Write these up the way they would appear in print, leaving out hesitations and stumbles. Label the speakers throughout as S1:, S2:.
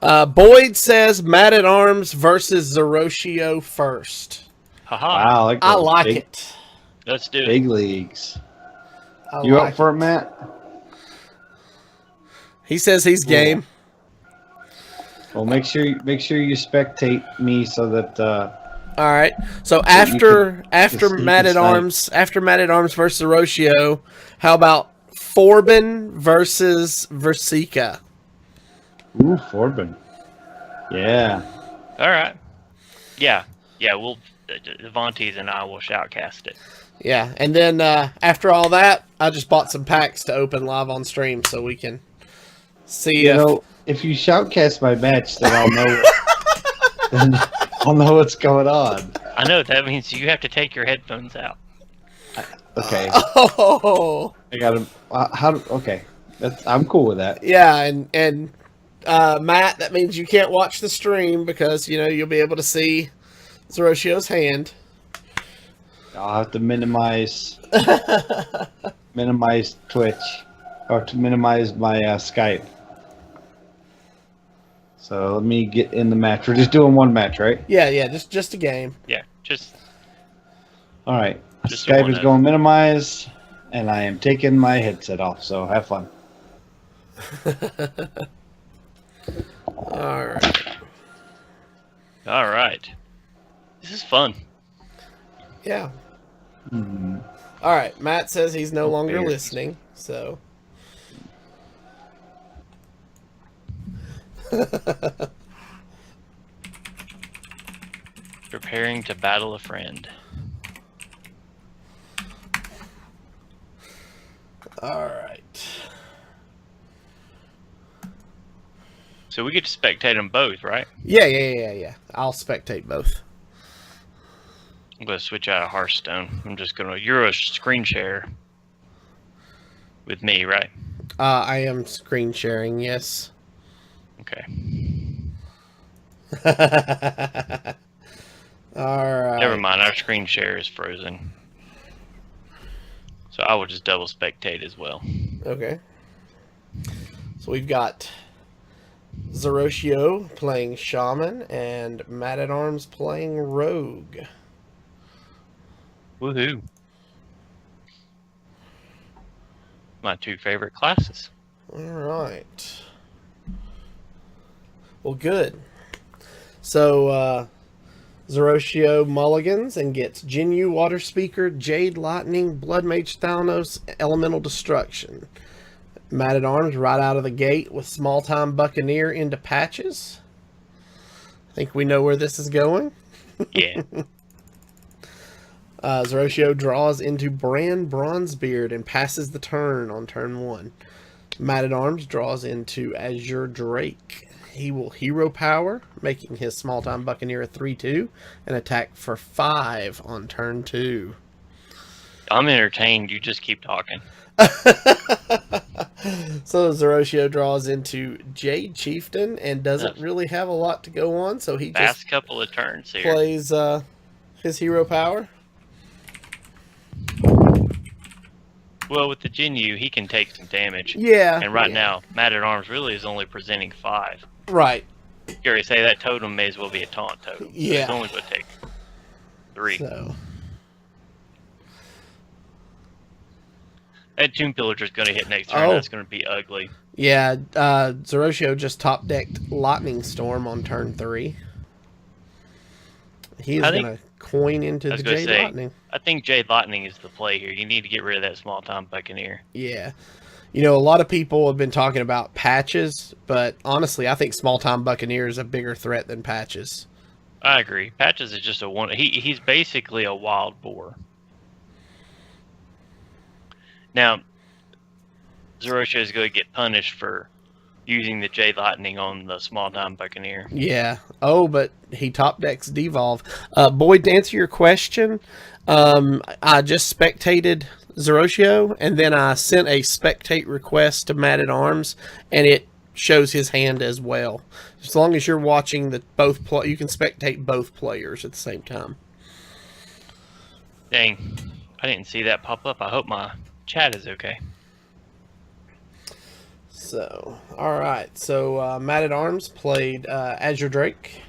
S1: Boyd says Mattatarms versus Zerotio first.
S2: Haha.
S3: Wow,
S1: I like it.
S2: Let's do it.
S3: Big leagues.
S1: I
S3: You
S1: like
S3: up for
S1: it.
S3: it, Matt?
S1: He says he's game.
S3: Well, make sure you spectate me so that.
S1: All right. So after Mattatarms versus Zerotio, how about Forbin versus Virsica?
S3: Ooh, Forbin. Yeah.
S2: All right. Yeah. We'll Avanties and I will shoutcast it.
S1: Yeah, and then after all that, I just bought some packs to open live on stream so we can see.
S3: If you shoutcast my match, then I'll know. Then I'll know what's going on.
S2: I know that means you have to take your headphones out.
S3: Okay.
S1: Oh.
S3: I got him. Okay. I'm cool with that.
S1: Yeah, and Matt, that means you can't watch the stream because you'll be able to see Zerotio's hand.
S3: I'll have to minimize Twitch, or to minimize my Skype. So let me get in the match. We're just doing one match, right?
S1: Yeah, just a game.
S2: Yeah, just.
S3: All right.
S2: Just
S3: Skype is going minimize, and I am taking my headset off. So have fun.
S1: All right.
S2: All right. This is fun.
S1: Yeah.
S3: Mm-hmm.
S1: All right. Matt says he's no longer listening, so.
S2: Preparing to battle a friend.
S1: All right.
S2: So we get to spectate them both, right?
S1: Yeah. I'll spectate both.
S2: I'm going to switch out of Hearthstone. You're a screen share with me, right?
S1: I am screen sharing, yes.
S2: Okay.
S1: All right.
S2: Never mind, our screen share is frozen. So I will just double spectate as well.
S1: Okay. So we've got Zerotio playing Shaman and Mattatarms playing Rogue.
S2: Woohoo. My two favorite classes.
S1: All right. Well, good. So, Zerotio mulligans and gets Jinyu, Water Speaker, Jade Lightning, Blood Mage Thalnos, Elemental Destruction. Mattatarms right out of the gate with Small Time Buccaneer into Patches. I think we know where this is going.
S2: Yeah.
S1: Zerotio draws into Bran Bronzebeard and passes the turn on turn 1. Mattatarms draws into Azure Drake. He will hero power, making his Small Time Buccaneer a 3/2 and attack for 5 on turn 2.
S2: I'm entertained. You just keep talking.
S1: So Zerotio draws into Jade Chieftain and doesn't really have a lot to go on, so he
S2: Last
S1: just
S2: couple of turns here.
S1: plays his hero power.
S2: Well, with the Jinyu, he can take some damage.
S1: Yeah.
S2: And right now, Mattatarms really is only presenting 5.
S1: Right.
S2: You already say that totem may as well be a taunt totem.
S1: Yeah.
S2: It's only going to take 3.
S1: So.
S2: That Tomb Pillager's going to hit next turn. That's going to be ugly.
S1: Yeah, Zerotio just top-decked Lightning Storm on turn 3. He is going to coin into the Jade Lightning.
S2: I think Jade Lightning is the play here. You need to get rid of that Small Time Buccaneer.
S1: Yeah. A lot of people have been talking about Patches, but honestly, I think Small Time Buccaneer is a bigger threat than Patches.
S2: I agree. Patches is just a one. He's basically a wild boar. Now, Zerotio is going to get punished for using the Jade Lightning on the Small Time Buccaneer.
S1: Yeah. Oh, but he top decks Devolve. Boyd, to answer your question, I just spectated Zerotio, and then I sent a spectate request to Mattatarms, and it shows his hand as well. As long as you're watching you can spectate both players at the same time.
S2: Dang, I didn't see that pop up. I hope my chat is okay.
S1: So, all right. So, Mattatarms played Azure Drake,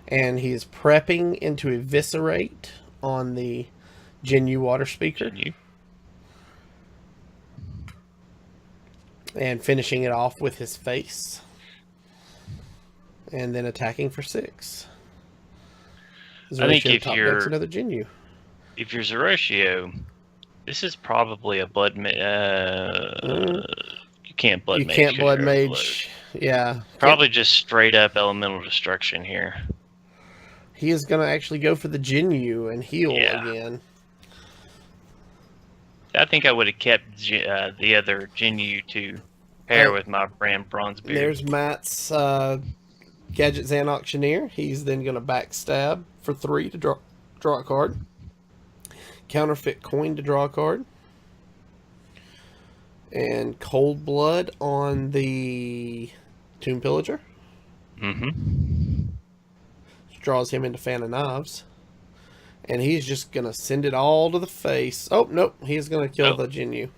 S1: and he is prepping into Eviscerate on the Genu Water Speaker,
S2: Genu.
S1: and finishing it off with his face, and then attacking for 6.
S2: I think if
S1: top
S2: you're
S1: decks another Genu.
S2: If you're Zerotio, this is probably a blood. You can't blood.
S1: You
S2: mage
S1: can't
S2: 'cause
S1: blood
S2: you're
S1: mage. Yeah.
S2: Probably just straight up elemental destruction here.
S1: He is going to actually go for the Genu and heal
S2: Yeah.
S1: again.
S2: I think I would have kept the other Genu to pair with my brand Bronzebeard.
S1: There's Matt's Gadgetzan Auctioneer. He's then going to backstab for 3 to draw a card. Counterfeit Coin to draw a card. And Cold Blood on the Tomb Pillager.
S2: Mm-hmm.
S1: Draws him into Fan of Knives. And he's just going to send it all to the face. Oh, nope. He's going to kill the Genu.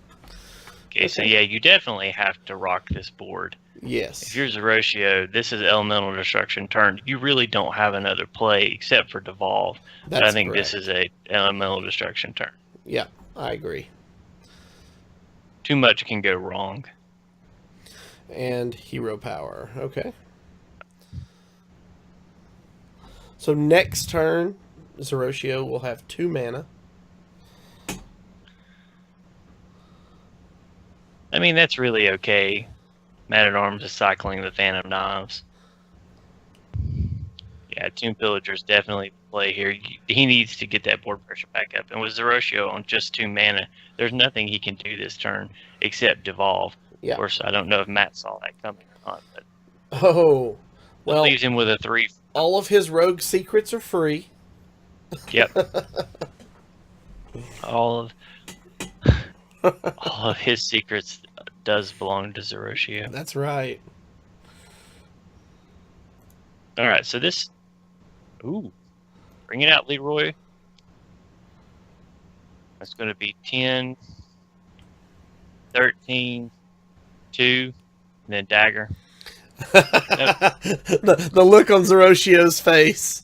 S2: Okay, so yeah, you definitely have to rock this board.
S1: Yes.
S2: If you're Zerotio, this is elemental destruction turn. You really don't have another play except for devolve. But I think this is a elemental destruction turn.
S1: Yeah, I agree.
S2: Too much can go wrong.
S1: And Hero Power. Okay. So next turn, Zerotio will have 2 mana.
S2: I mean, that's really okay. Mattatarms is cycling the Fan of Knives. Yeah, Tomb Pillager's definitely play here. He needs to get that board pressure back up. And with Zerotio on just 2 mana, there's nothing he can do this turn except devolve.
S1: Yeah.
S2: Of course, I don't know if Matt saw that coming or not, but
S1: Oh, well,
S2: leaves him with a 3.
S1: All of his rogue secrets are free.
S2: Yep. all of his secrets does belong to Zerotio.
S1: That's right.
S2: All right, so this. Ooh, bring it out, Leroy. That's going to be 10, 13, 2, and then dagger.
S1: the look on Zerotio's face.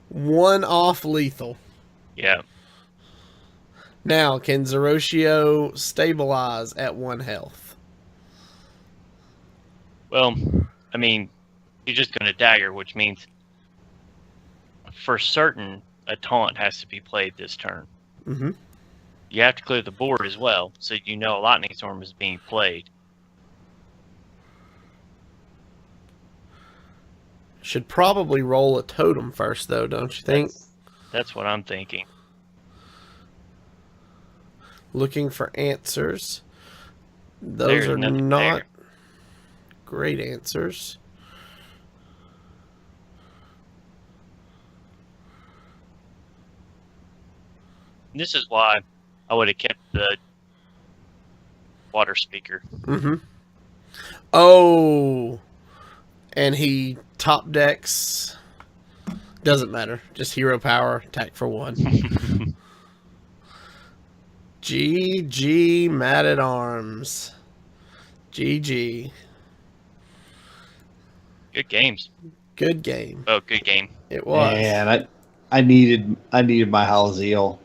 S1: 1 off lethal.
S2: Yeah.
S1: Now, can Zerotio stabilize at 1 health?
S2: Well, I mean, he's just going to dagger, which means for certain a taunt has to be played this turn.
S1: Mm-hmm.
S2: You have to clear the board as well, so you know a lightning storm is being played.
S1: Should probably roll a totem first, though, don't you think?
S2: That's what I'm thinking.
S1: Looking for answers. Those are not great answers.
S2: This is why I would have kept the water speaker.
S1: Mm-hmm. Oh, and he top decks. Doesn't matter. Just hero power. Attack for 1. GG Mattatarms. GG.
S2: Good games.
S1: Good game.
S2: Oh, good game.
S1: It was.
S3: And I needed my Halazeel.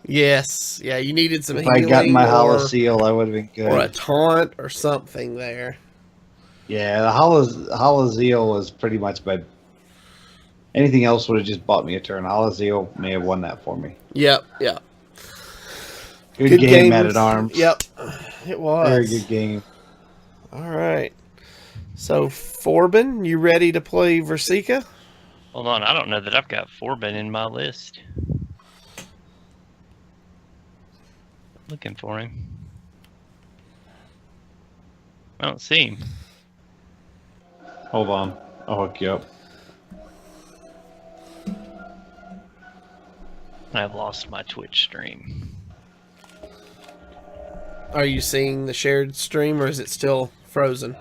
S1: Yes. Yeah, you needed some
S3: If
S1: healing.
S3: I got my
S1: or,
S3: Halazeel, I would have been good.
S1: or a taunt or something there.
S3: Yeah, the Halazeel was pretty much my... Anything else would have just bought me a turn. Halazeel may have won that for me.
S1: Yep. Yep.
S3: Good game, Mattatarms.
S1: Yep. It was.
S3: Very good game.
S1: All right. So, Forbin, you ready to play Virsica?
S2: Hold on, I don't know that I've got Forbin in my list. Looking for him. I don't see him.
S3: Hold on. I'll hook you up.
S2: I've lost my Twitch stream.
S1: Are you seeing the shared stream, or is it still frozen?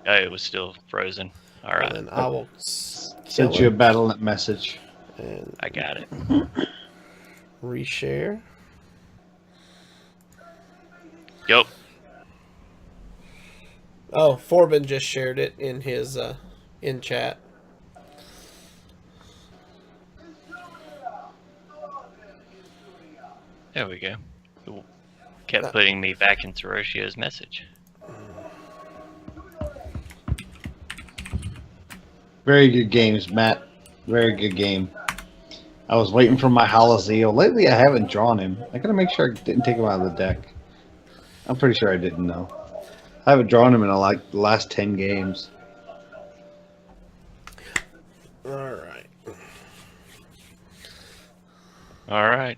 S2: Oh, it was still frozen. All right.
S1: And then I will
S3: Sent you a Battle.net message.
S1: and
S2: I got it.
S1: reshare.
S2: Yep.
S1: Oh, Forbin just shared it in his in chat.
S2: There we go. It kept putting me back in Zerotio's message.
S3: Very good games, Matt. Very good game. I was waiting for my Halazeel. Lately, I haven't drawn him. I gotta make sure I didn't take him out of the deck. I'm pretty sure I didn't know. I haven't drawn him in like the last 10 games.
S1: All right.
S2: All right.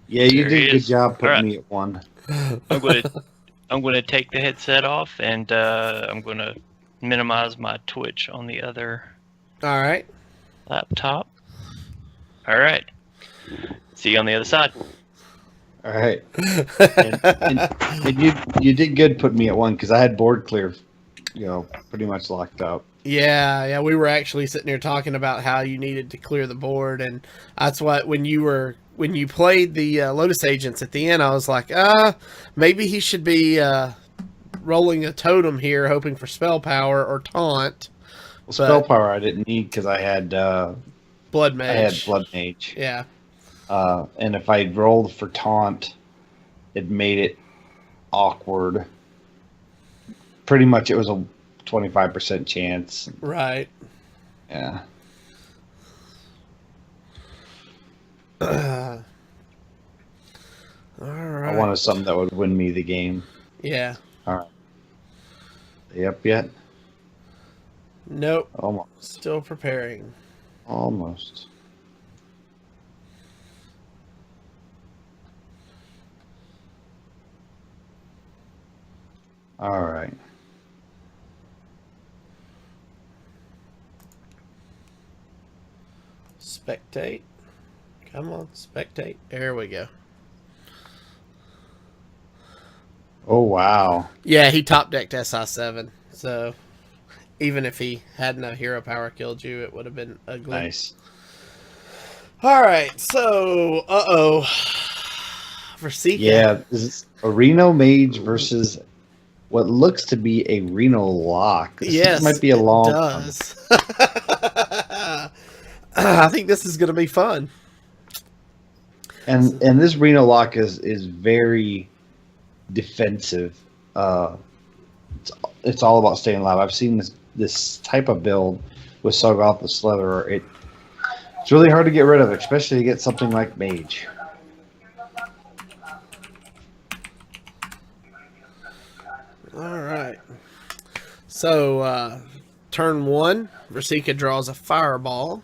S3: Yeah, you
S2: There
S3: did
S2: he
S3: a good
S2: is.
S3: job putting
S2: Alright.
S3: me at 1.
S2: I'm gonna take the headset off, and I'm gonna minimize my Twitch on the other
S1: All right.
S2: laptop. All right. See you on the other side.
S3: All right. And you did good putting me at 1 because I had board clear, pretty much locked up.
S1: Yeah. We were actually sitting here talking about how you needed to clear the board, and that's what when you played the Lotus Agents at the end, I was like, maybe he should be rolling a totem here, hoping for spell power or taunt.
S3: Well, spell power I didn't need because I had
S1: Blood Mage.
S3: I had Blood Mage.
S1: Yeah.
S3: And if I rolled for taunt, it made it awkward. Pretty much, it was a 25% chance.
S1: Right.
S3: Yeah.
S1: All right.
S3: I wanted something that would win me the game.
S1: Yeah.
S3: All right. Are you up yet?
S1: Nope.
S3: Almost.
S1: Still preparing.
S3: Almost. All right.
S1: Spectate. Come on, spectate. There we go.
S3: Oh, wow.
S1: Yeah, he top decked SI7. So even if he hadn't a hero power killed you, it would have been ugly.
S3: Nice.
S1: All right, so Virsica.
S3: Yeah, this is a Reno Mage versus what looks to be a Reno Lock. This might be a long one.
S1: Does. I think this is going to be fun.
S3: And this Reno Lock is very defensive. It's all about staying alive. I've seen this type of build with Sogoth the Slitherer. It's really hard to get rid of, especially to get something like Mage.
S1: All right. So, turn 1, Virsica draws a fireball.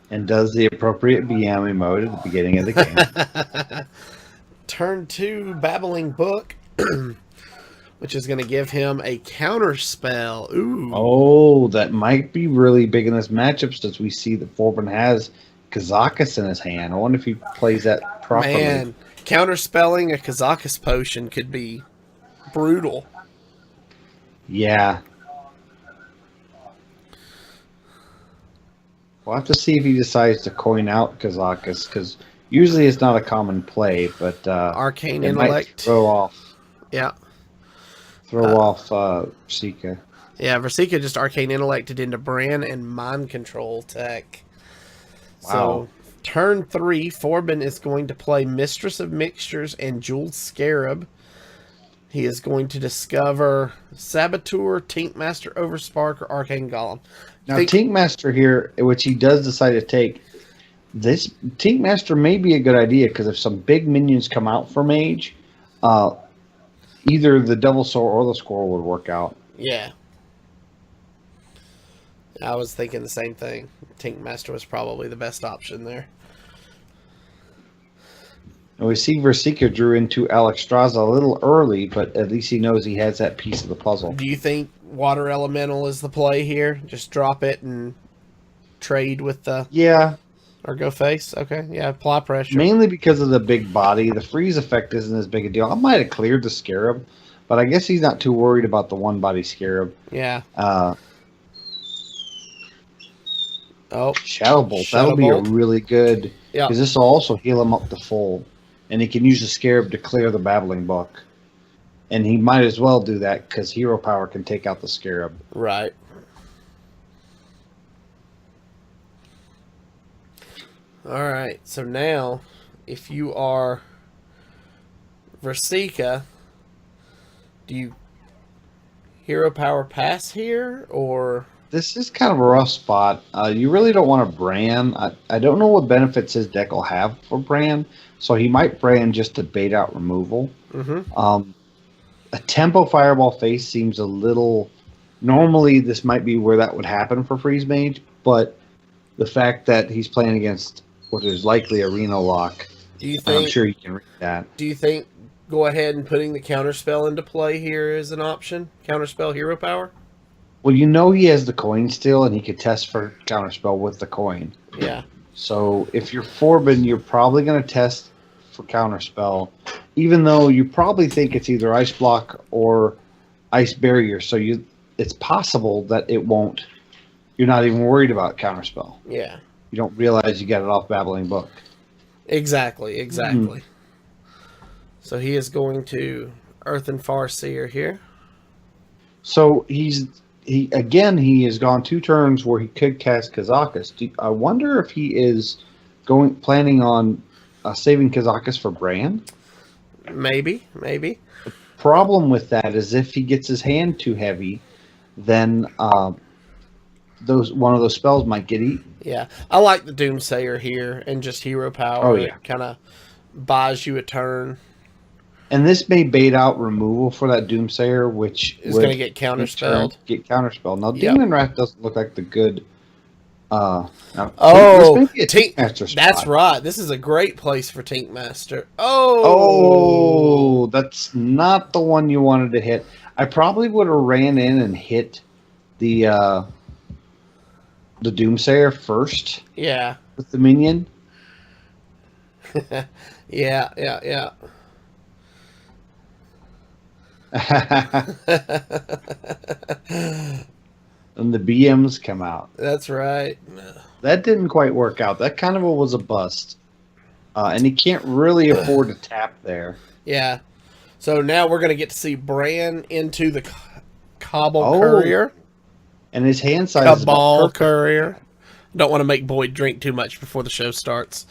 S3: And does the appropriate BM mode at the beginning of the game.
S1: Turn 2, Babbling Book, which is going to give him a counter spell. Ooh.
S3: Oh, that might be really big in this matchup since we see that Forbin has Kazakus in his hand. I wonder if he plays that properly.
S1: Man, counterspelling a Kazakus potion could be brutal.
S3: Yeah. We'll have to see if he decides to coin out Kazakus, because usually it's not a common play, but
S1: Arcane
S3: it might
S1: Intellect.
S3: throw off Virsica.
S1: Yeah, Virsica just Arcane Intellected into Bran and Mind Control tech.
S3: Wow.
S1: So, turn 3, Forbin is going to play Mistress of Mixtures and Jeweled Scarab. He is going to discover Saboteur, Tinkmaster, Overspark, or Arcane Golem.
S3: Now, Tinkmaster here, which he does decide to take, this Tinkmaster may be a good idea, because if some big minions come out for Mage, either the Devil Soul or the Squirrel would work out.
S1: Yeah. I was thinking the same thing. Tinkmaster was probably the best option there.
S3: And we see Virsica drew into Alexstrasza a little early, but at least he knows he has that piece of the puzzle.
S1: Do you think Water Elemental is the play here? Just drop it and trade with the...
S3: Yeah.
S1: Or go face? Okay, yeah, apply pressure.
S3: Mainly because of the big body. The freeze effect isn't as big a deal. I might have cleared the Scarab, but I guess he's not too worried about the one-body Scarab.
S1: Yeah.
S3: Shadow Bolt. That'll be a really good...
S1: Yeah.
S3: Because this will also heal him up to full. and he can use the Scarab to clear the Babbling Book. And he might as well do that because Hero Power can take out the Scarab.
S1: Right. All right. So now, if you are Virsica, do you Hero Power pass here, or?
S3: This is kind of a rough spot. You really don't want to Bran. I don't know what benefits his deck will have for Bran, so he might Bran just to bait out removal.
S1: Mm-hmm.
S3: A Tempo Fireball face seems a little... Normally, this might be where that would happen for Freeze Mage, but the fact that he's playing against what is likely a Reno lock, I'm sure you can read that.
S1: Do you think go ahead and putting the Counterspell into play here is an option? Counterspell Hero Power?
S3: Well, you know he has the coin still, and he could test for Counterspell with the coin.
S1: Yeah.
S3: So if you're Forbin, you're probably going to test for Counterspell, even though you probably think it's either Ice Block or Ice Barrier. So it's possible that it won't. You're not even worried about Counterspell.
S1: Yeah.
S3: You don't realize you got it off Babbling Book.
S1: Exactly. Mm-hmm. So he is going to Earthen Farseer here.
S3: So he has gone 2 turns where he could cast Kazakus. I wonder if he is planning on saving Kazakus for Bran.
S1: Maybe.
S3: The problem with that is if he gets his hand too heavy, then one of those spells might get eaten.
S1: Yeah, I like the Doomsayer here and just Hero Power.
S3: Oh yeah,
S1: kind of buys you a turn.
S3: And this may bait out removal for that Doomsayer, which
S1: is going to get counterspelled.
S3: Now, Demon Wrath doesn't look like the good.
S1: Tankmaster. That's right. This is a great place for Tankmaster.
S3: Oh, that's not the one you wanted to hit. I probably would have ran in and hit the Doomsayer first.
S1: Yeah.
S3: With the minion.
S1: Yeah.
S3: And the BMs come out.
S1: That's right.
S3: That didn't quite work out. That kind of was a bust. And he can't really afford to tap there.
S1: Yeah. So now we're going to get to see Bran into the Cabal Courier.
S3: And his hand size
S1: Cabal Courier. Don't want to make Boyd drink too much before the show starts.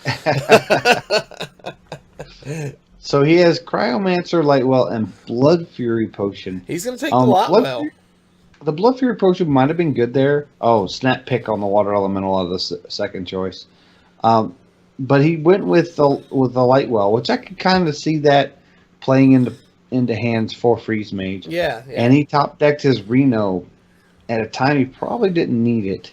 S3: So he has Cryomancer, Lightwell, and Blood Fury Potion.
S1: He's going to take the Lightwell.
S3: The Blood Fury Potion might have been good there. Oh, Snap Pick on the Water Elemental out of the second choice. But he went with the Lightwell, which I could kind of see that playing into hands for Freeze Mage.
S1: Yeah.
S3: And he top decked his Reno at a time he probably didn't need it.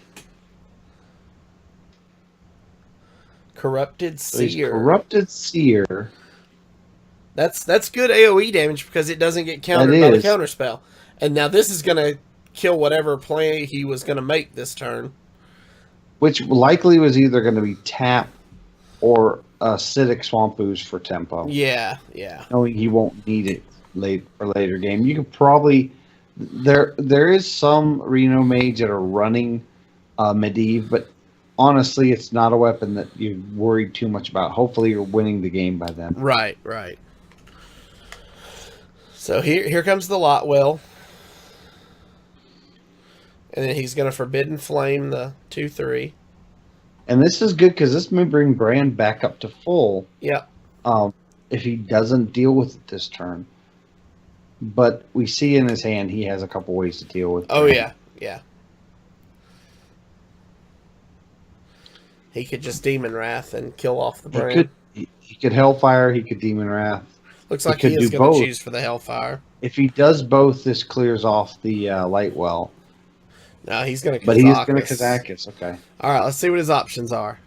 S1: Corrupted Seer.
S3: Corrupted Seer.
S1: That's good AoE damage because it doesn't get countered by the counterspell. And now this is going to kill whatever play he was going to make this turn.
S3: Which likely was either going to be tap or acidic Swamp Ooze for tempo.
S1: Yeah.
S3: Knowing he won't need it later game. You could probably... There is some Reno Mage that are running Medivh, but honestly, it's not a weapon that you're worried too much about. Hopefully, you're winning the game by then.
S1: Right. So here comes the Lightwell. And then he's going to Forbidden Flame the 2/3.
S3: And this is good because this may bring Bran back up to full.
S1: Yeah.
S3: If he doesn't deal with it this turn. But we see in his hand he has a couple ways to deal with it.
S1: Oh, yeah. He could just Demon Wrath and kill off the Bran.
S3: He could Hellfire, he could Demon Wrath.
S1: Looks like he is going to choose for the Hellfire.
S3: If he does both, this clears off the Lightwell.
S1: No, he's going to Kazakus.
S3: But he's going to Kazakus, okay.
S1: All right, let's see what his options are.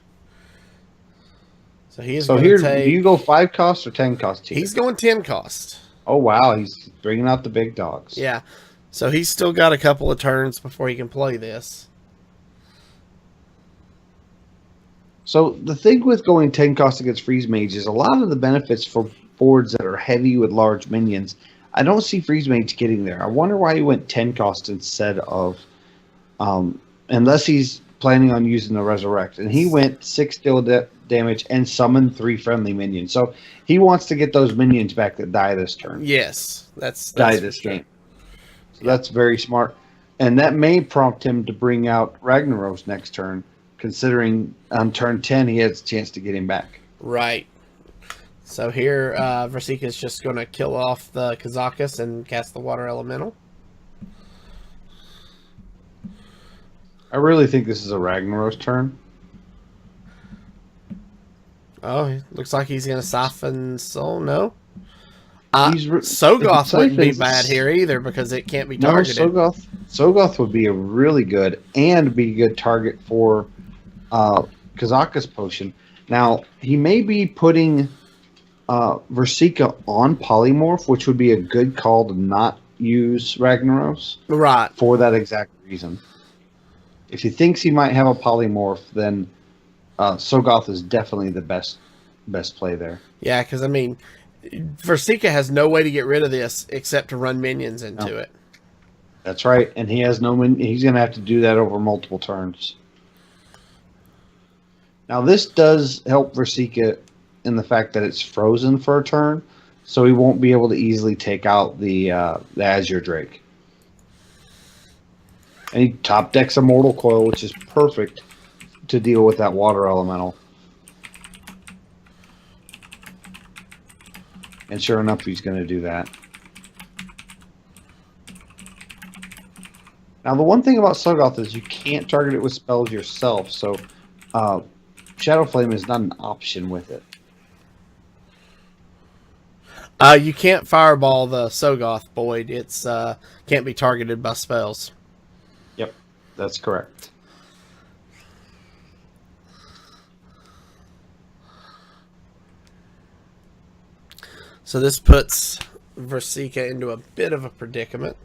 S1: So he is
S3: going to take... Do you go 5 cost or 10 cost here?
S1: He's going 10 cost.
S3: Oh, wow. He's bringing out the big dogs.
S1: Yeah. So he's still got a couple of turns before he can play this.
S3: So the thing with going 10 cost against Freeze Mage is a lot of the benefits for boards that are heavy with large minions. I don't see Freeze Mage getting there. I wonder why he went 10 cost instead of... unless he's planning on using the Resurrect. And he went 6 damage and summon 3 friendly minions. So he wants to get those minions back that die this turn.
S1: Yes, that's
S3: Die this game. So that's very smart. And that may prompt him to bring out Ragnaros next turn, considering on turn 10 he has a chance to get him back.
S1: Right. So here, Virsica is just going to kill off the Kazakus and cast the Water Elemental.
S3: I really think this is a Ragnaros turn.
S1: Oh, looks like he's going to Siphon Soul. No.
S3: Sogoth
S1: wouldn't be bad here either because it can't be targeted.
S3: No, Sogoth would be a really good and be a good target for Kazakus Potion. Now, he may be putting Virsica on Polymorph, which would be a good call to not use Ragnaros.
S1: Right.
S3: For that exact reason. If he thinks he might have a Polymorph, then Sogoth is definitely the best play there.
S1: Yeah, because, I mean, Virsica has no way to get rid of this except to run minions into it.
S3: That's right, and he has no. He's going to have to do that over multiple turns. Now this does help Virsica in the fact that it's frozen for a turn, so he won't be able to easily take out the Azure Drake. And he top decks a Mortal Coil, which is perfect to deal with that Water Elemental. And sure enough, he's going to do that. Now, the one thing about Sogoth is you can't target it with spells yourself, so Shadow Flame is not an option with it.
S1: You can't Fireball the Sogoth, Boyd. It's can't be targeted by spells.
S3: Yep, that's correct.
S1: So this puts Virsica into a bit of a predicament.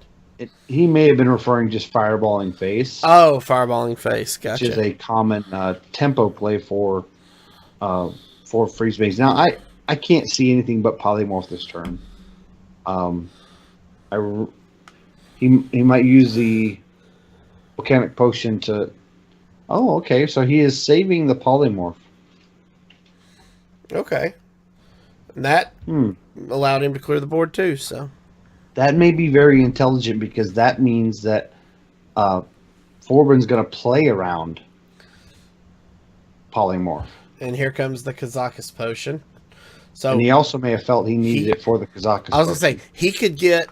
S3: He may have been referring just Fireballing Face.
S1: Oh, Fireballing Face, gotcha.
S3: Which is a common tempo play for Freeze Base. Now, I can't see anything but Polymorph this turn. He might use the Volcanic Potion to... Oh, okay, so he is saving the Polymorph.
S1: Okay. And that allowed him to clear the board too, so...
S3: That may be very intelligent because that means that Forbin's going to play around Polymorph.
S1: And here comes the Kazakus Potion. So
S3: and he also may have felt he needed it for the Kazakus.
S1: I was going to say he could get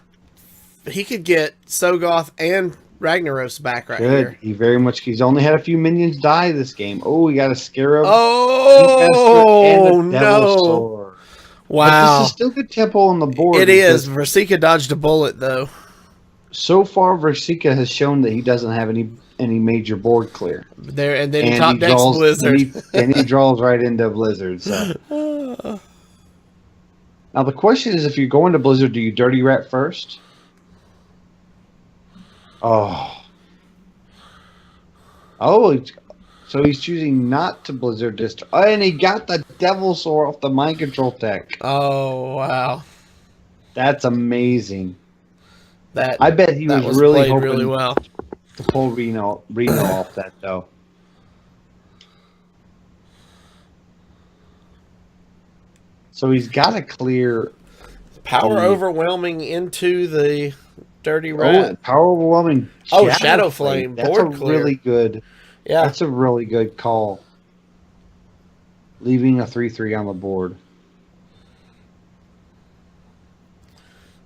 S1: Sogoth and Ragnaros back right here.
S3: He very much. He's only had a few minions die this game. Oh, we got a Scarab.
S1: Oh
S3: and a
S1: no!
S3: Sword.
S1: Wow,
S3: but this is still good tempo on the board.
S1: It is. Virsica dodged a bullet though.
S3: So far, Virsica has shown that he doesn't have any major board clear.
S1: There and then he top decks Blizzard,
S3: and he draws right into Blizzard. So. Now the question is, if you go into Blizzard, do you Dirty Rat first? Oh, so he's choosing not to Blizzard this turn. Oh, and he got the Devil Sword off the Mind Control tech.
S1: Oh, wow.
S3: That's amazing.
S1: That
S3: I bet he was really hoping
S1: really well
S3: to pull Reno off that, though. So he's got to clear...
S1: Power Overwhelming into the Dirty Rat.
S3: Oh, Power Overwhelming.
S1: Shadow Flame.
S3: That's
S1: board
S3: a
S1: clear.
S3: really good...
S1: Yeah.
S3: That's a really good call. Leaving a 3/3 on the board.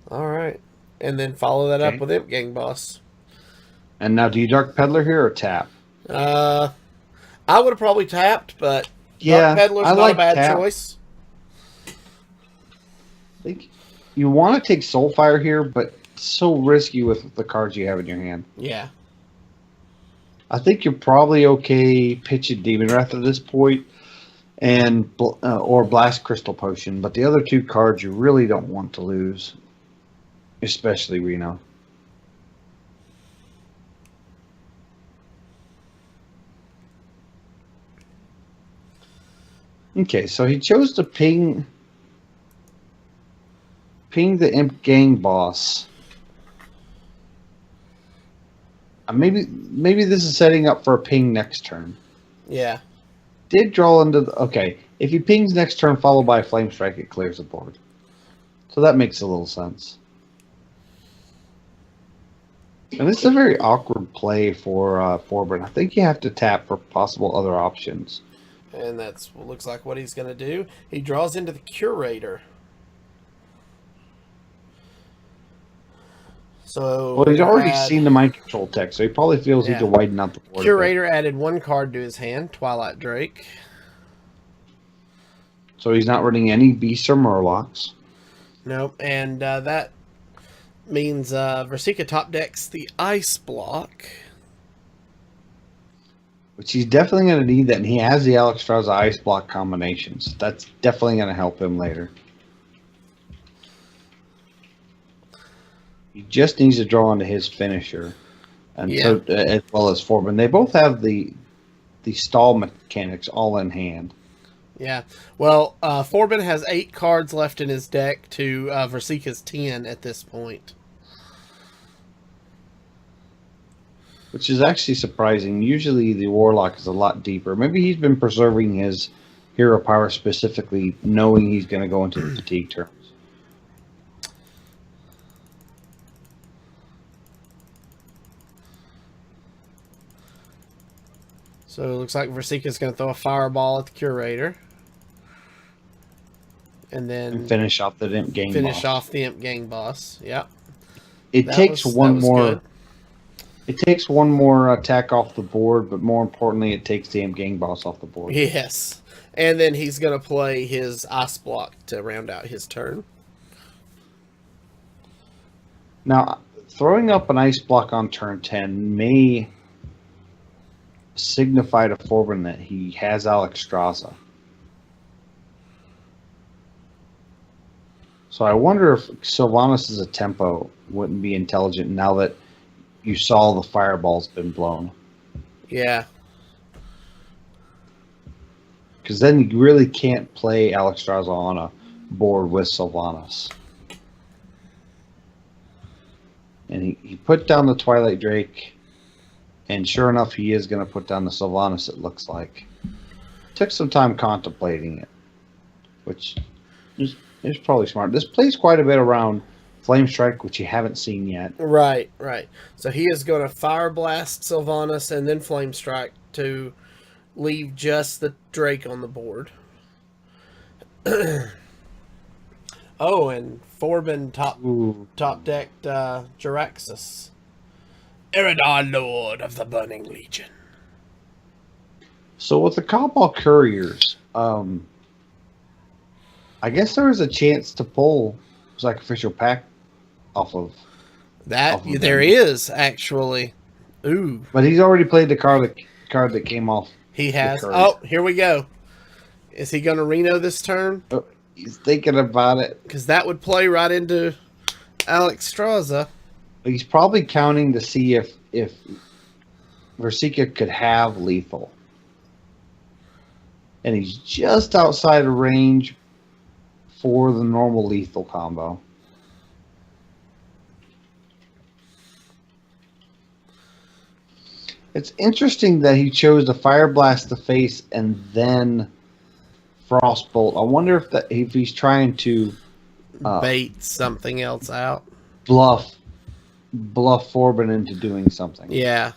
S1: All right. And then follow that up with Imp Gang Boss.
S3: And now, do you Dark Peddler here or tap?
S1: I would have probably tapped, but
S3: yeah,
S1: Dark Peddler's not a bad choice.
S3: I think you want to take Soulfire here, but it's so risky with the cards you have in your hand.
S1: Yeah.
S3: I think you're probably okay pitching Demon Wrath at this point, and or Blast Crystal Potion. But the other two cards you really don't want to lose, especially Reno. Okay, so he chose to ping the Imp Gang Boss. Maybe this is setting up for a ping next turn.
S1: Yeah.
S3: did draw into the... Okay, if he pings next turn followed by a Flame Strike, it clears the board. So that makes a little sense. And this is a very awkward play for Forbin. I think you have to tap for possible other options.
S1: And that's what looks like what he's going to do. He draws into the Curator. So
S3: well, he's already seen the mind control text, so he probably feels he can widen out the board.
S1: Curator added 1 card to his hand, Twilight Drake.
S3: So he's not running any beasts or murlocs.
S1: Nope, and that means Virsica top decks the Ice Block.
S3: Which he's definitely going to need that, and he has the Alexstrasza Ice Block combinations. That's definitely going to help him later. He just needs to draw into his finisher, and so as well as Forbin. They both have the stall mechanics all in hand.
S1: Yeah, well, Forbin has 8 cards left in his deck to Virsica's 10 at this point.
S3: Which is actually surprising. Usually the Warlock is a lot deeper. Maybe he's been preserving his hero power specifically, knowing he's going to go into the fatigue terms.
S1: So it looks like Virsica's going to throw a Fireball at the Curator. And then
S3: finish off the Imp Gang boss.
S1: Finish off the Imp Gang boss. Yep.
S3: It takes one more. It takes one more attack off the board, but more importantly, it takes the Imp Gang boss off the board.
S1: Yes. And then he's going to play his Ice Block to round out his turn.
S3: Now, throwing up an Ice Block on turn 10 may signify to Forbin that he has Alexstrasza. So I wonder if Sylvanas' a tempo wouldn't be intelligent now that you saw the fireball's been blown.
S1: Yeah.
S3: Because then you really can't play Alexstrasza on a board with Sylvanas. And he put down the Twilight Drake, and sure enough, he is going to put down the Sylvanas, it looks like. Took some time contemplating it, which is probably smart. This plays quite a bit around Flame Strike, which you haven't seen yet.
S1: Right, right. So he is going to Fire Blast Sylvanas and then Flame Strike to leave just the Drake on the board. Oh, and Forbin top decked Jaraxxus. Eridar, Lord of the Burning Legion.
S3: So with the Cabal Couriers, I guess there was a chance to pull Sacrificial Pact off of
S1: that. There is actually. Ooh,
S3: but he's already played the card that came off.
S1: He has. Oh, here we go. Is he going to Reno this turn?
S3: Oh, he's thinking about it
S1: because that would play right into Alexstrasza.
S3: He's probably counting to see if Virsica could have lethal, and he's just outside of range for the normal lethal combo. It's interesting that he chose the Fire Blast to face and then Frostbolt. I wonder if he's trying to
S1: bait something else out,
S3: bluff Forbin into doing something.
S1: Yeah.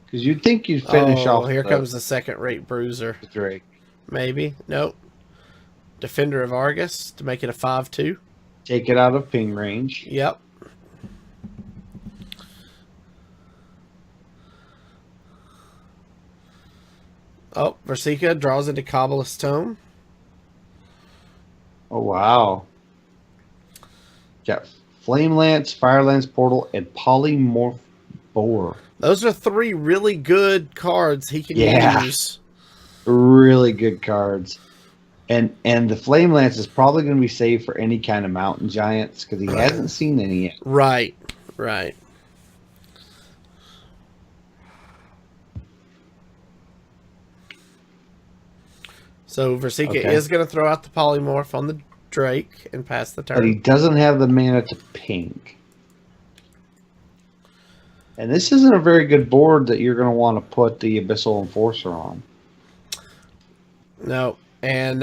S3: Because you'd think you'd finish off.
S1: Here comes the second-rate Bruiser.
S3: Drake.
S1: Maybe. Nope. Defender of Argus to make it a 5/2.
S3: Take it out of ping range.
S1: Yep. Oh, Virsica draws into Kabbalist Tome.
S3: Oh, wow. Got Flame Lance, Fire Lance Portal, and Polymorph Boar.
S1: Those are 3 really good cards he can use.
S3: Really good cards. And the Flame Lance is probably going to be saved for any kind of mountain giants because he hasn't seen any yet.
S1: Right, right. So Virsica is going to throw out the Polymorph on the Drake and pass the turn.
S3: But he doesn't have the mana to ping. And this isn't a very good board that you're going to want to put the Abyssal Enforcer on.
S1: No. And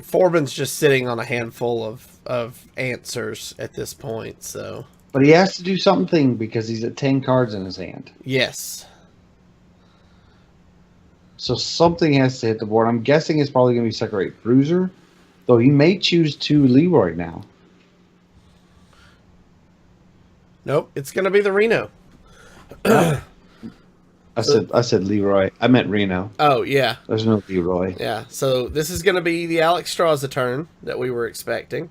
S1: Forbin's just sitting on a handful of answers at this point, so.
S3: But he has to do something because he's at 10 cards in his hand.
S1: Yes.
S3: So something has to hit the board. I'm guessing it's probably going to be Second Rate Bruiser, though he may choose 2 Leroy now.
S1: Nope, it's going to be the Reno.
S3: I said Leroy. I meant Reno.
S1: Oh, yeah.
S3: There's no Leroy.
S1: Yeah, so this is going to be the Alex Straza turn that we were expecting.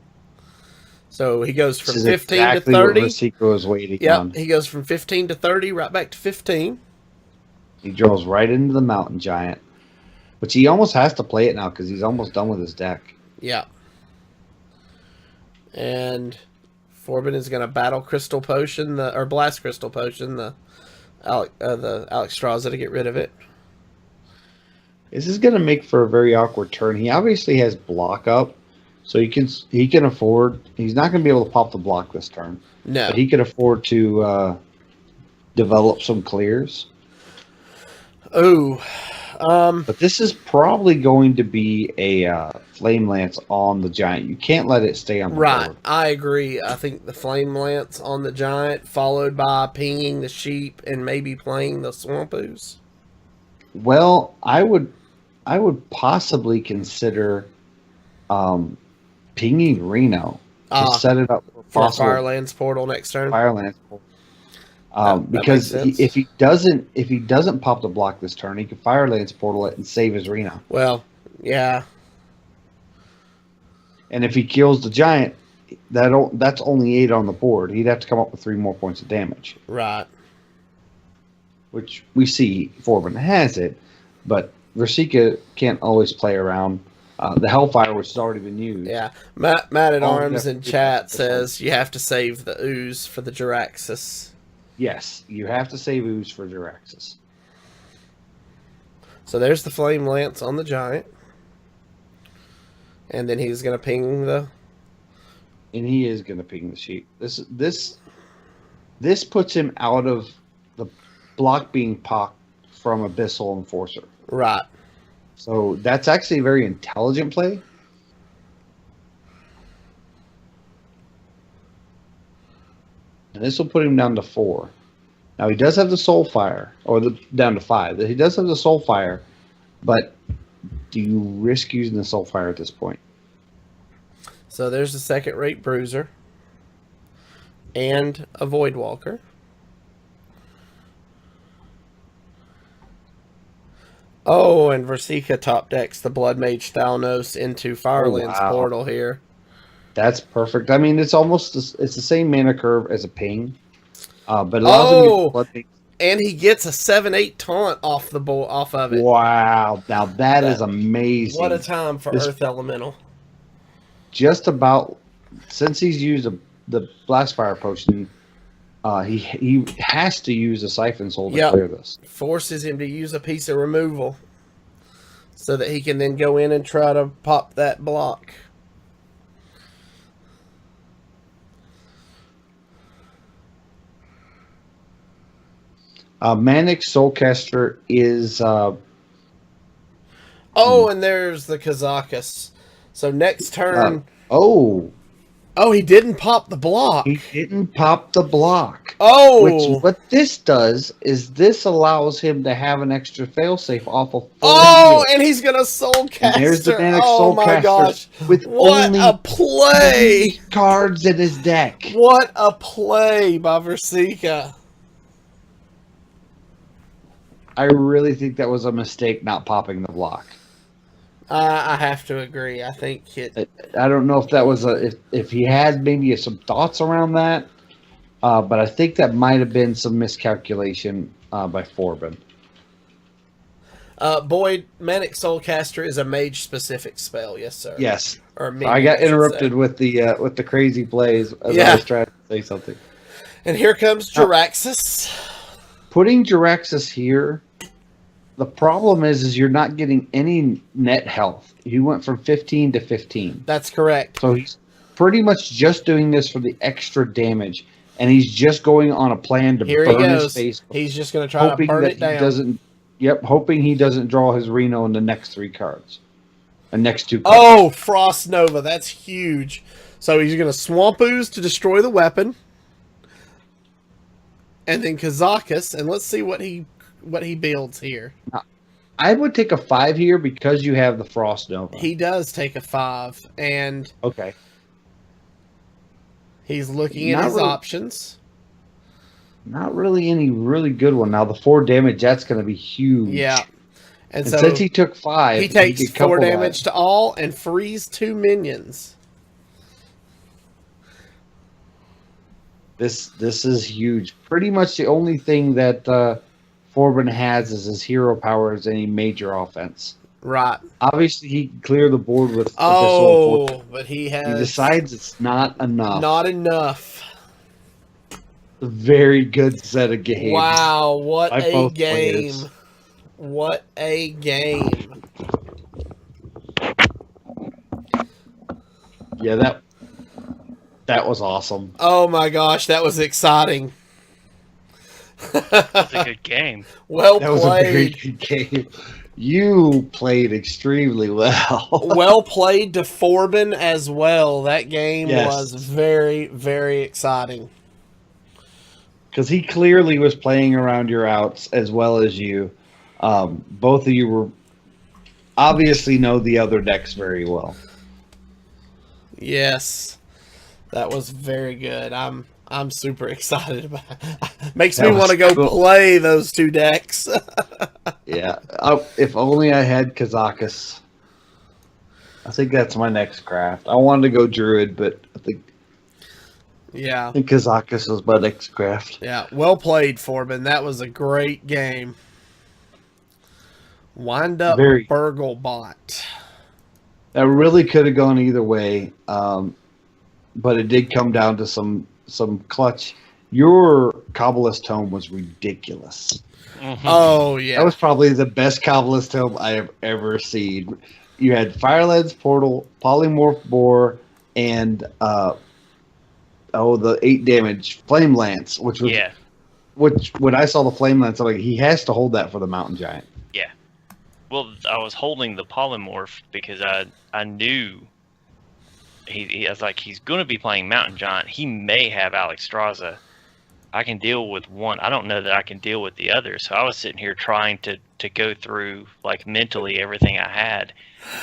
S1: So he goes from 15
S3: exactly
S1: to 30.
S3: What Virsica was waiting on.
S1: Yep, he goes from 15 to 30, right back to 15.
S3: He draws right into the Mountain Giant, which he almost has to play it now because he's almost done with his deck.
S1: Yeah. And Forbin is going to battle Crystal Potion, or Blast Crystal Potion, the Alex Straza to get rid of it.
S3: This is going to make for a very awkward turn. He obviously has block up, so he can afford. He's not going to be able to pop the block this turn.
S1: No,
S3: but he can afford to develop some clears.
S1: Oh,
S3: but this is probably going to be a Flame Lance on the Giant. You can't let it stay on the board.
S1: I agree. I think the Flame Lance on the Giant, followed by pinging the sheep and maybe playing the Swampoos.
S3: Well, I would possibly consider pinging Reno to set it up
S1: for Firelands Portal next turn.
S3: Firelands Portal. Because if he doesn't pop the block this turn, he can Firelands Portal it and save his Reno.
S1: Well, yeah.
S3: And if he kills the Giant, that's only 8 on the board. He'd have to come up with 3 more points of damage.
S1: Right.
S3: Which we see Forbin has it, but Virsica can't always play around. The Hellfire, which has already been used.
S1: Yeah. Mattatarms in chat says you have to save the ooze for the Jiraxis.
S3: Yes, you have to save ooze for Jiraxis.
S1: So there's the Flame Lance on the Giant. And then he's going to ping the...
S3: And he is going to ping the sheep. This puts him out of the block being popped from Abyssal Enforcer.
S1: Right.
S3: So that's actually a very intelligent play. And this will put him down to 4. Now he does have the Soulfire, or down to 5. He does have the Soulfire, but do you risk using the Soulfire at this point?
S1: So there's the Second Rate Bruiser and a Voidwalker. Oh, and Virsica top decks the Blood Mage Thalnos into Firelands Portal here.
S3: That's perfect. I mean, it's the same mana curve as a ping, but it allows him to use Blood Mage.
S1: And he gets a 7/8 taunt off of it.
S3: Wow! Now that is amazing.
S1: What a time for Earth Elemental.
S3: Just about since he's used the Blastfire Potion, he has to use a Siphon Soul to clear this.
S1: Forces him to use a piece of removal so that he can then go in and try to pop that block.
S3: Manic Soulcaster is...
S1: and there's the Kazakus. So next turn... he didn't pop the block.
S3: He didn't pop the block.
S1: Oh!
S3: What this does is this allows him to have an extra failsafe off of...
S1: and he's going to Soulcaster.
S3: And there's the Manic Soulcaster.
S1: Oh my gosh.
S3: With
S1: what a play!
S3: 3 cards in his deck.
S1: What a play by Virsica.
S3: I really think that was a mistake not popping the block.
S1: I have to agree. I think
S3: I don't know if that was if he had maybe some thoughts around that, but I think that might have been some miscalculation by Forbin.
S1: Boyd, Manic Soulcaster is a mage-specific spell. Yes, sir.
S3: Yes.
S1: Or
S3: I got interrupted with the crazy plays as I was trying to say something.
S1: And here comes Jiraxis.
S3: Putting Jiraxis here, the problem is you're not getting any net health. He went from 15 to 15.
S1: That's correct.
S3: So he's pretty much just doing this for the extra damage. and he's just going on a plan to
S1: Here he
S3: burn his
S1: goes.
S3: face,
S1: He's just going to try to
S3: hoping
S1: burn
S3: that
S1: it
S3: he
S1: down.
S3: doesn't. Yep, hoping he doesn't draw his Reno in the next 3 cards, the next 2 cards.
S1: Oh, Frost Nova. That's huge. So he's going to Swamp Ooze to destroy the weapon. And then Kazakus. And let's see what he builds here.
S3: I would take a 5 here because you have the Frost Nova.
S1: He does take a 5. And
S3: Okay.
S1: he's looking at his options.
S3: Not really any really good one. Now, the 4 damage, that's going to be huge.
S1: Yeah. And so
S3: since he took 5,
S1: he takes
S3: could
S1: 4
S3: couple
S1: damage to all and frees 2 minions.
S3: This is huge. Pretty much the only thing that Forbin has is his hero power as any major offense.
S1: Right.
S3: Obviously, he can clear the board with
S1: Oh,
S3: Abyssal.
S1: but he
S3: He
S1: has...
S3: decides it's not enough.
S1: Not enough.
S3: A very good set of games.
S1: Wow, what
S3: by
S1: a
S3: both
S1: game.
S3: players.
S1: What a game.
S3: Yeah, that was awesome.
S1: Oh my gosh, that was exciting.
S2: That's a good game.
S1: Well
S3: That was a very
S1: played.
S3: good game. You played extremely well.
S1: Well played to Forbin as well. That game
S3: Yes.
S1: was very, very exciting.
S3: Because he clearly was playing around your outs as well as you. Both of you were obviously know the other decks very well.
S1: Yes. That was very good. I'm super excited about it. Makes
S3: That
S1: me
S3: was
S1: want to go
S3: cool.
S1: play those 2 decks.
S3: Yeah. If only I had Kazakus. I think that's my next craft. I wanted to go Druid, but I think
S1: Yeah.
S3: Kazakus was my next craft.
S1: Yeah. Well played, Forbin. That was a great game. Wind up
S3: Very.
S1: Burglebot.
S3: That really could have gone either way, but it did come down to some clutch. Your Kabbalist Tome was ridiculous.
S2: Mhm.
S1: Oh, yeah.
S3: That was probably the best Kabbalist Tome I have ever seen. You had Firelance Portal, Polymorph Boar, and the 8 damage Flame Lance, which was
S2: Yeah.
S3: which when I saw the Flame Lance, I'm like, he has to hold that for the Mountain Giant.
S2: Well, I was holding the polymorph because I knew I was like, he's going to be playing Mountain Giant. He may have Alexstrasza. I can deal with one. I don't know that I can deal with the other. So I was sitting here trying to go through like mentally everything I had.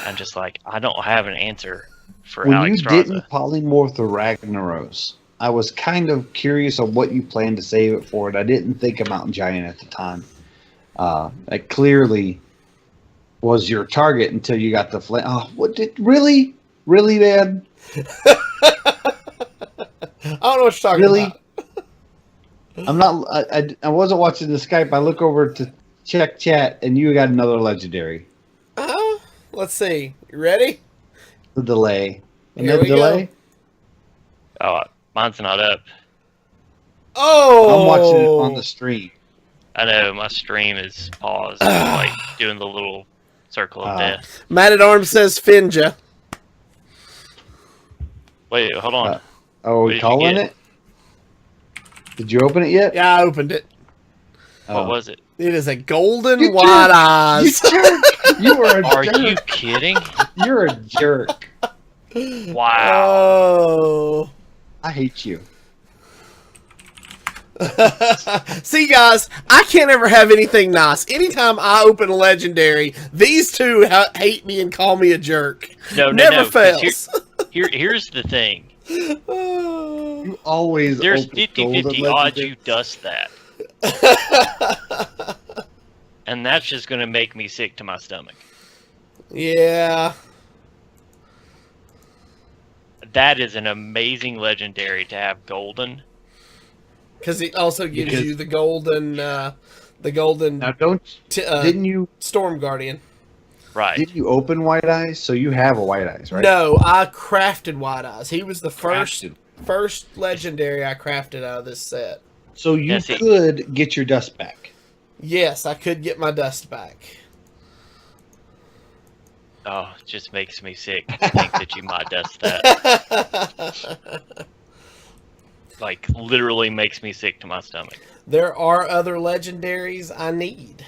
S2: I'm just like, I don't have an answer for
S3: When you
S2: Alexstrasza.
S3: didn't polymorph the Ragnaros, I was kind of curious on what you planned to save it for, and I didn't think of Mountain Giant at the time. That clearly was your target until you got the flame. Oh, really, man?
S1: I don't know what you're talking
S3: Really?
S1: about.
S3: I'm not. I wasn't watching the Skype. I look over to check chat, and you got another legendary.
S1: Let's see. You ready?
S3: The delay.
S1: Here
S3: Another
S1: we go.
S3: delay.
S2: Oh, mine's not up.
S1: Oh!
S3: I'm watching it on the stream.
S2: I know my stream is paused, like doing the little circle of death.
S1: Mattatarms says Finja.
S2: Wait, hold on.
S3: Oh,
S2: What
S3: we
S2: did you
S3: calling
S2: get?
S3: it? Did you open it yet?
S1: Yeah, I opened it.
S2: What was it?
S1: It is a golden
S3: You
S1: wide
S3: jerk.
S1: eyes.
S3: You jerk! You are a
S2: Are
S3: jerk.
S2: you kidding?
S3: You're a jerk.
S2: Wow.
S1: Oh.
S3: I hate you.
S1: See, guys, I can't ever have anything nice. Anytime I open a legendary, these two hate me and call me a jerk.
S2: No,
S1: Never
S2: 'cause
S1: fails.
S2: Here's the thing.
S3: You always
S2: There's
S3: open
S2: 50-50
S3: golden
S2: odds
S3: legendary.
S2: you dust that. And that's just going to make me sick to my stomach.
S1: Yeah.
S2: That is an amazing legendary to have golden.
S1: Because it also gives
S3: Because-
S1: you the golden
S3: Now didn't you
S1: Storm Guardian.
S2: Right.
S3: didn't you open White Eyes? So you have a White Eyes, right?
S1: No, I crafted White Eyes. He was the
S3: Crafted.
S1: first legendary I crafted out of this set.
S3: So you
S2: Yes, it-
S3: could get your dust back.
S1: Yes, I could get my dust back.
S2: Oh, it just makes me sick to think that you might dust that. like literally makes me sick to my stomach.
S1: There are other legendaries I need.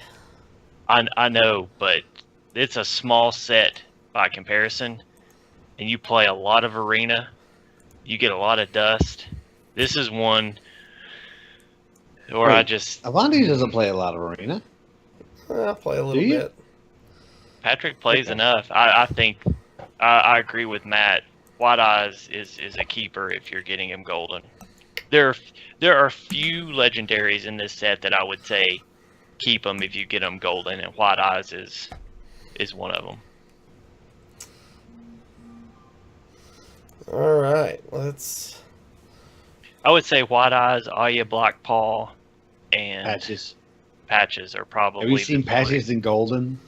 S2: I know, but it's a small set by comparison, and you play a lot of arena. You get a lot of dust. This is one where I just...
S3: Avanties doesn't play a lot of arena.
S1: I play a little bit.
S2: Patrick plays enough. I think I agree with Matt. White Eyes is a keeper if you're getting him golden. There are few legendaries in this set that I would say keep them if you get them golden, and White Eyes is one of them.
S1: All right, let's.
S2: I would say White Eyes, Aya Black Paw, and
S3: Patches.
S2: Patches are probably.
S3: Have you seen Patches in golden?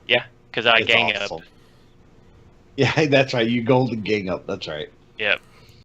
S2: Yeah, because I
S3: It's
S2: gang
S3: awesome.
S2: up.
S3: Yeah, that's right. You golden gang up. That's right.
S2: Yep.